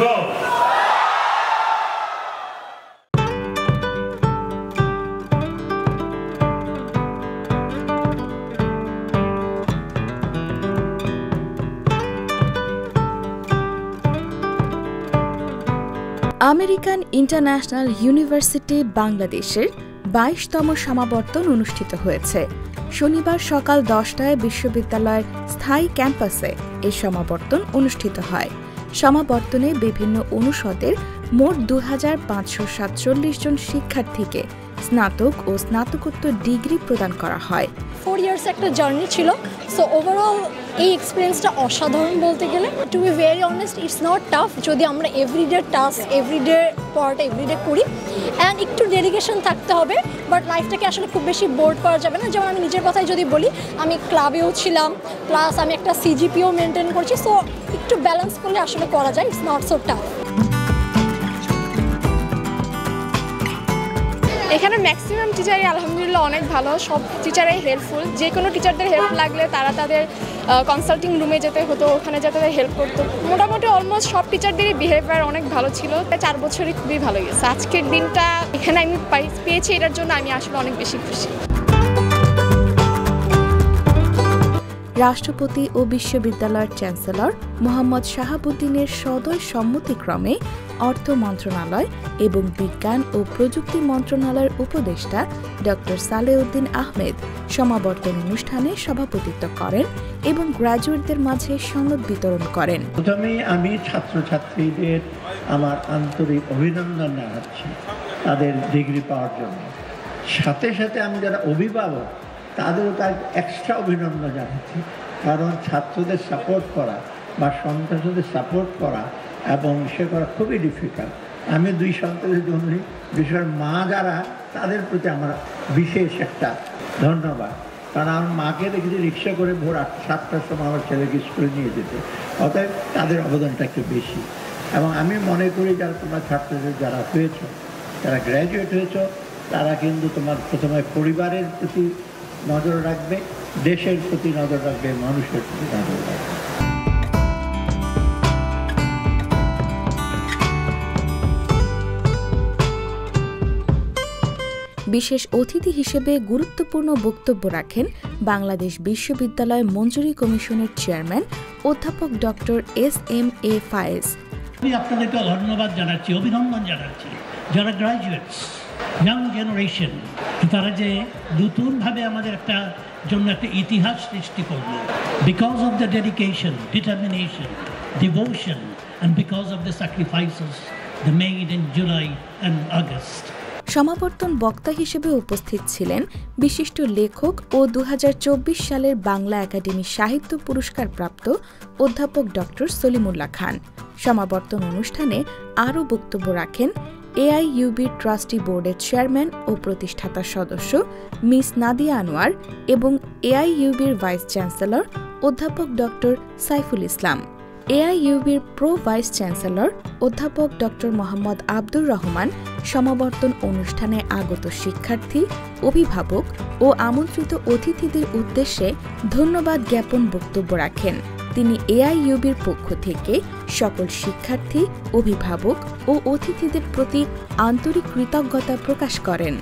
Go! American international university বাংলাদেশের 22তম সমাবর্তন অনুষ্ঠিত হয়েছে। শনিবার সকাল 10টায় বিশ্ববিদ্যালয়ের স্থায়ী ক্যাম্পাসে এই সমাবর্তন অনুষ্ঠিত হয়। সমাবর্তনে বিভিন্ন অনুষদের মোট 2547 জন শিক্ষার্থীকে স্নাতক ও স্নাতকোত্তর ডিগ্রি প্রদান করা হয়। 4 ইয়ার্স একটা জার্নি ছিল। সো ওভারঅল এই এক্সপিরিয়েন্সটা অসাধারণ বলতে গেলে। To be very honest, it's not tough যদি আমরা everyday task, everyday part everyday করি, অ্যান্ড একটু ডেডিকেশন থাকতে হবে। বাট লাইফটাকে আসলে খুব বেশি বোর্ড করা যাবে না। যেমন আমি নিজের কথাই যদি বলি, আমি ক্লাবেও ছিলাম, প্লাস আমি একটা সিজিপিও মেনটেন করছি। সো একটু ব্যালেন্স করলে আসলে করা যায়, ইটস নট সো টাফ। এখানে ম্যাক্সিমাম টিচারই আলহামদুলিল্লাহ অনেক ভালো, সব টিচারাই হেল্পফুল। যে কোনো টিচারদের হেল্প লাগলে তারা তাদের কনসাল্টিং রুমে যেতে হতো, ওখানে যেতে তাদের হেল্প করতো। মোটামুটি অলমোস্ট সব টিচারদেরই বিহেভিয়ার অনেক ভালো ছিল। 4 বছরই খুবই ভালো গেছে। আজকের দিনটা এখানে আমি পেয়েছি, এটার জন্য আমি আসলে অনেক বেশি খুশি। রাষ্ট্রপতি ও বিশ্ববিদ্যালয়ের চ্যান্সেলর মোহাম্মদ শাহাবুদ্দিনের সদয় সম্মতিক্রমে অর্থ মন্ত্রণালয় এবং বিজ্ঞান ও প্রযুক্তি মন্ত্রণালয়ের উপদেষ্টা ডক্টর সালেউদ্দিন আহমেদ সমাবর্তন অনুষ্ঠানে সভাপতিত্ব করেন এবং গ্র্যাজুয়েটদের মাঝে সনদ বিতরণ করেন। প্রথমেই আমি ছাত্রছাত্রীদের আমার আন্তরিক অভিনন্দন জানাচ্ছি তাদের ডিগ্রি পাওয়ার জন্য। সাথে সাথে আমি যারা অভিভাবক তাদেরও তার এক্সট্রা অভিনন্দন জানাচ্ছি, কারণ ছাত্রদের সাপোর্ট করা বা সন্তানদের সাপোর্ট করা এবং সে করা খুবই ডিফিকাল্ট। আমি 2 সন্তানের জন্য বিশেষ মা যারা, তাদের প্রতি আমার বিশেষ একটা ধন্যবাদ। কারণ আমার মাকে দেখেছি রিক্সা করে ভোর 7টার সময় আমার ছেলেকে স্কুলে নিয়ে যেতে, অতএব তাদের অবদানটা একটু বেশি। এবং আমি মনে করি যারা তোমরা ছাত্রদের যারা হয়েছ, যারা গ্র্যাজুয়েট হয়েছ, তারা কিন্তু তোমার প্রথমে পরিবারের প্রতি নজর রাখবে, দেশের প্রতি নজর রাখবে, মানুষের প্রতি নজর রাখবে। বিশেষ অতিথি হিসেবে গুরুত্বপূর্ণ বক্তব্য রাখেন বাংলাদেশ বিশ্ববিদ্যালয় মঞ্জুরি কমিশনের চেয়ারম্যান অধ্যাপক ডক্টর এস.এম.এ. ফায়েজ। আমি আপনাদেরকে ধন্যবাদ জানাচ্ছি, অভিনন্দন জানাচ্ছি যারা গ্র্যাজুয়েটস, ইয়াং জেনারেশন, তারা যে নতুনভাবে আমাদের একটা জন্য একটা ইতিহাস সৃষ্টি করলো। Because of the dedication, determination, devotion and because of the sacrifices the made in July and August. সমাবর্তন বক্তা হিসেবে উপস্থিত ছিলেন বিশিষ্ট লেখক ও 2024 সালের বাংলা একাডেমি সাহিত্য পুরস্কার প্রাপ্ত অধ্যাপক ডক্টর সলিমুল্লাহ খান। সমাবর্তন অনুষ্ঠানে আরও বক্তব্য রাখেন এআইইউবি ট্রাস্টি বোর্ডের চেয়ারম্যান ও প্রতিষ্ঠাতা সদস্য মিস নাদিয়া আনোয়ার এবং এআইইউবির ভাইস চ্যান্সেলর অধ্যাপক doctor Saiful Islam. এআইইউবির pro vice chancellor অধ্যাপক ডক্টর মোহাম্মদ আব্দুর রহমান সমাবর্তন অনুষ্ঠানে আগত শিক্ষার্থী, অভিভাবক ও আমন্ত্রিত অতিথিদের উদ্দেশ্যে ধন্যবাদ জ্ঞাপন বক্তব্য রাখেন। তিনি এআইইউবির পক্ষ থেকে সকল শিক্ষার্থী, অভিভাবক ও অতিথিদের প্রতি আন্তরিক কৃতজ্ঞতা প্রকাশ করেন।